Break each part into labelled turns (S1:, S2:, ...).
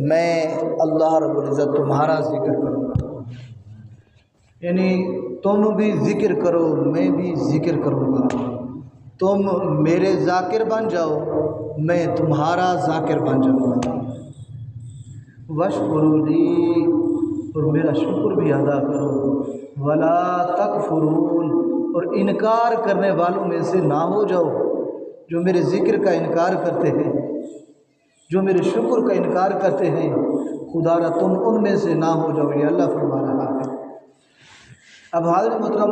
S1: میں اللہ رب العزت تمہارا ذکر کروں گا، یعنی تم بھی ذکر کرو میں بھی ذکر کروں گا، تم میرے ذاکر بن جاؤ میں تمہارا ذاکر بن جاؤں گا۔ واشکروا لی، اور میرا شکر بھی ادا کرو، ولا تکفرون، اور انکار کرنے والوں میں سے نہ ہو جاؤ، جو میرے ذکر کا انکار کرتے ہیں، جو میرے شکر کا انکار کرتے ہیں، خدا را تم ان میں سے نہ ہو جاؤ، یہ اللہ فرما رہا ہے۔ اب حاضر محترم،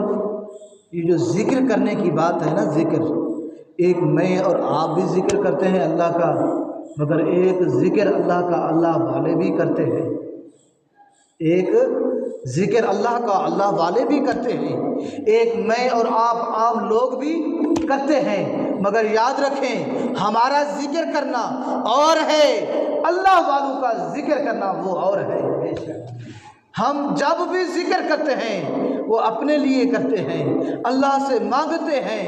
S1: یہ جو ذکر کرنے کی بات ہے نا، ذکر ایک میں اور آپ بھی ذکر کرتے ہیں اللہ کا، مگر ایک ذکر اللہ کا اللہ والے بھی کرتے ہیں، ایک ذکر اللہ کا اللہ والے بھی کرتے ہیں، ایک میں اور آپ عام لوگ بھی کرتے ہیں، مگر یاد رکھیں ہمارا ذکر کرنا اور ہے، اللہ والوں کا ذکر کرنا وہ اور ہے۔ بے شک ہم جب بھی ذکر کرتے ہیں وہ اپنے لیے کرتے ہیں، اللہ سے مانگتے ہیں،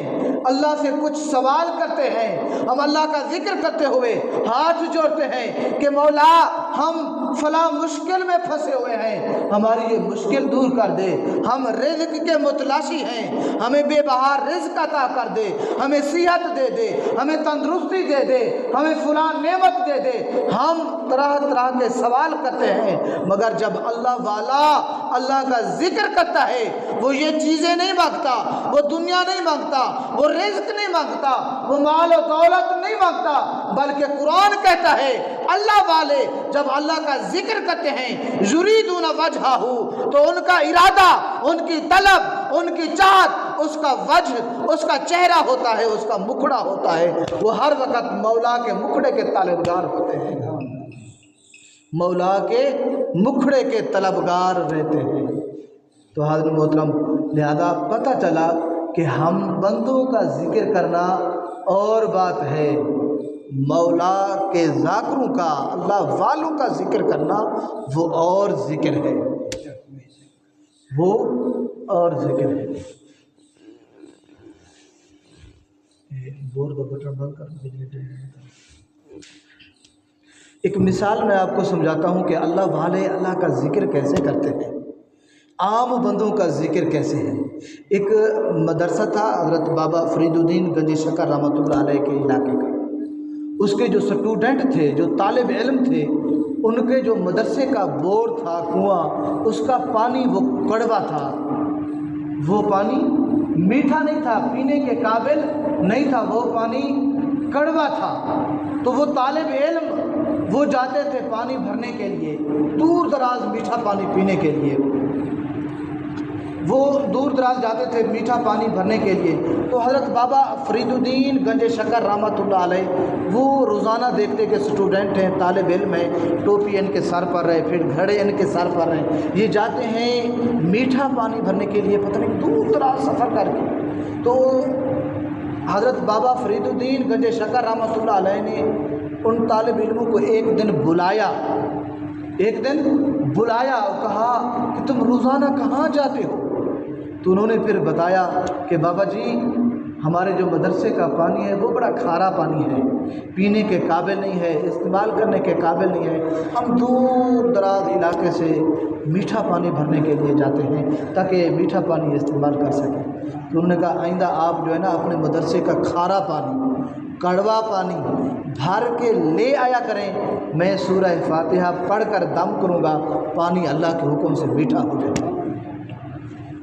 S1: اللہ سے کچھ سوال کرتے ہیں، ہم اللہ کا ذکر کرتے ہوئے ہاتھ جوڑتے ہیں کہ مولا ہم فلاں مشکل میں پھنسے ہوئے ہیں، ہماری یہ مشکل دور کر دے، ہم رزق کے متلاشی ہیں، ہمیں بے بہار رزق عطا کر دے، ہمیں صحت دے دے، ہمیں تندرستی دے دے، ہمیں فلاں نعمت دے دے، ہم طرح طرح کے سوال کرتے ہیں، مگر جب اللہ والا اللہ کا ذکر کرتا ہے وہ یہ چیزیں نہیں مانگتا، وہ دنیا نہیں مانگتا، وہ رزق نہیں مانگتا، وہ مال و دولت نہیں مانگتا، بلکہ قرآن کہتا ہے اللہ والے جب اللہ کا ذکر کرتے ہیں یریدون وجہہ، تو ان کا ارادہ، ان کی طلب، ان کی چاہت، اس کا وجہ، اس کا چہرہ ہوتا ہے، اس کا مکھڑا ہوتا ہے، وہ ہر وقت مولا کے مکھڑے کے طالبگار ہوتے ہیں، مولا کے مکھڑے کے طلبگار رہتے ہیں۔ تو حضرت محترم لہذا پتہ چلا کہ ہم بندوں کا ذکر کرنا اور بات ہے، مولا کے ذاکروں کا، اللہ والوں کا ذکر کرنا وہ اور ذکر ہے، وہ اور ذکر ہے۔ بورڈ کا بٹن بند کر بجلی۔ ایک مثال میں آپ کو سمجھاتا ہوں کہ اللہ والے اللہ کا ذکر کیسے کرتے ہیں، عام بندوں کا ذکر کیسے ہے۔ ایک مدرسہ تھا حضرت بابا فرید الدین گنج شکر رحمۃ اللہ علیہ کے علاقے کا، اس کے جو سٹوڈنٹ تھے، جو طالب علم تھے، ان کے جو مدرسے کا بور تھا، کنواں، اس کا پانی وہ کڑوا تھا، وہ پانی میٹھا نہیں تھا، پینے کے قابل نہیں تھا، وہ پانی کڑوا تھا۔ تو وہ طالب علم وہ جاتے تھے پانی بھرنے کے لیے، دور دراز میٹھا پانی پینے کے لیے، وہ دور دراز جاتے تھے میٹھا پانی بھرنے کے لیے۔ تو حضرت بابا فرید الدین گنج شکر رحمۃ اللہ علیہ وہ روزانہ دیکھتے کہ اسٹوڈنٹ ہیں، طالب علم ہیں، ٹوپی ان کے سر پر رہے، پھر گھڑے ان کے سر پر رہے، یہ جاتے ہیں میٹھا پانی بھرنے کے لیے، پتہ نہیں دور دراز سفر کر کے۔ تو حضرت بابا فرید الدین گنج شکر رحمۃ اللہ علیہ نے ان طالب علموں کو ایک دن بلایا اور کہا کہ تم روزانہ کہاں جاتے ہو؟ تو انہوں نے پھر بتایا کہ بابا جی ہمارے جو مدرسے کا پانی ہے وہ بڑا کھارا پانی ہے، پینے کے قابل نہیں ہے، استعمال کرنے کے قابل نہیں ہے، ہم دور دراز علاقے سے میٹھا پانی بھرنے کے لیے جاتے ہیں تاکہ میٹھا پانی استعمال کر سکیں۔ تو انہوں نے کہا آئندہ آپ جو ہے نا اپنے مدرسے کا کھارا پانی، کڑوا پانی بھر کے لے آیا کریں، میں سورہ فاتحہ پڑھ کر دم کروں گا، پانی اللہ کے حکم سے میٹھا ہو جائے گا۔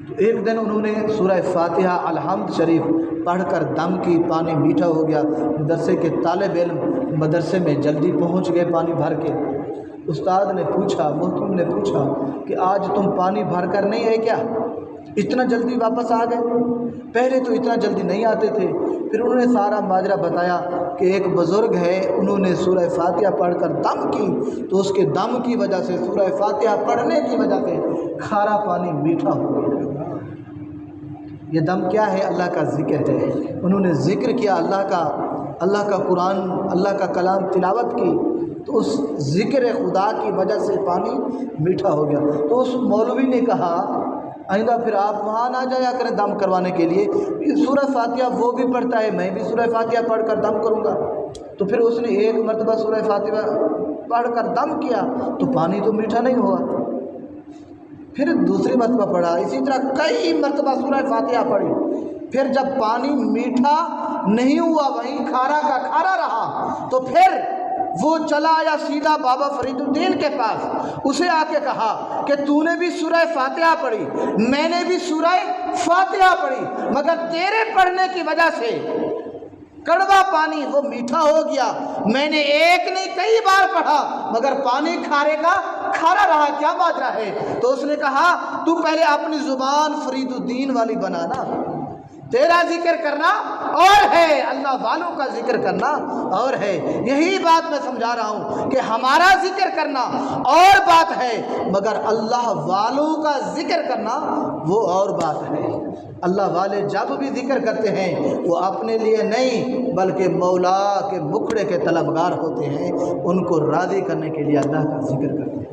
S1: تو ایک دن انہوں نے سورہ فاتحہ الحمد شریف پڑھ کر دم کی، پانی میٹھا ہو گیا۔ مدرسے کے طالب علم مدرسے میں جلدی پہنچ گئے پانی بھر کے۔ استاد نے پوچھا، محترم نے پوچھا کہ آج تم پانی بھر کر نہیں آئے کیا؟ اتنا جلدی واپس آ گئے؟ پہلے تو اتنا جلدی نہیں آتے تھے۔ پھر انہوں نے سارا ماجرا بتایا کہ ایک بزرگ ہے، انہوں نے سورہ فاتحہ پڑھ کر دم کی، تو اس کے دم کی وجہ سے، سورہ فاتحہ پڑھنے کی وجہ سے کھارا پانی میٹھا ہو گیا۔ یہ دم کیا ہے؟ اللہ کا ذکر ہے۔ انہوں نے ذکر کیا اللہ کا قرآن، اللہ کا کلام تلاوت کی، تو اس ذکر خدا کی وجہ سے پانی میٹھا ہو گیا۔ تو اس مولوی نے کہا آئندہ پھر آپ وہاں نہ جایا کریں دم کروانے کے لیے، سورہ فاتحہ وہ بھی پڑھتا ہے، میں بھی سورہ فاتحہ پڑھ کر دم کروں گا۔ تو پھر اس نے ایک مرتبہ سورہ فاتحہ پڑھ کر دم کیا تو پانی تو میٹھا نہیں ہوا، پھر دوسری مرتبہ پڑھا، اسی طرح کئی مرتبہ سورہ فاتحہ پڑھی، پھر جب پانی میٹھا نہیں ہوا وہیں کھارا کا کھارا رہا تو پھر وہ چلا آیا سیدھا بابا فرید الدین کے پاس، اسے آ کے کہا کہ تو نے بھی سورہ فاتحہ پڑھی، میں نے بھی سورہ فاتحہ پڑھی، مگر تیرے پڑھنے کی وجہ سے کڑوا پانی وہ میٹھا ہو گیا، میں نے ایک نہیں کئی بار پڑھا مگر پانی کھارے کا کھارا رہا، کیا ماجرا ہے؟ تو اس نے کہا تو پہلے اپنی زبان فرید الدین والی بنانا، تیرا ذکر کرنا اور ہے، اللہ والوں کا ذکر کرنا اور ہے۔ یہی بات میں سمجھا رہا ہوں کہ ہمارا ذکر کرنا اور بات ہے مگر اللہ والوں کا ذکر کرنا وہ اور بات ہے۔ اللہ والے جب بھی ذکر کرتے ہیں وہ اپنے لیے نہیں بلکہ مولا کے مکھڑے کے طلبگار ہوتے ہیں، ان کو راضی کرنے کے لیے اللہ کا ذکر کرتے ہیں۔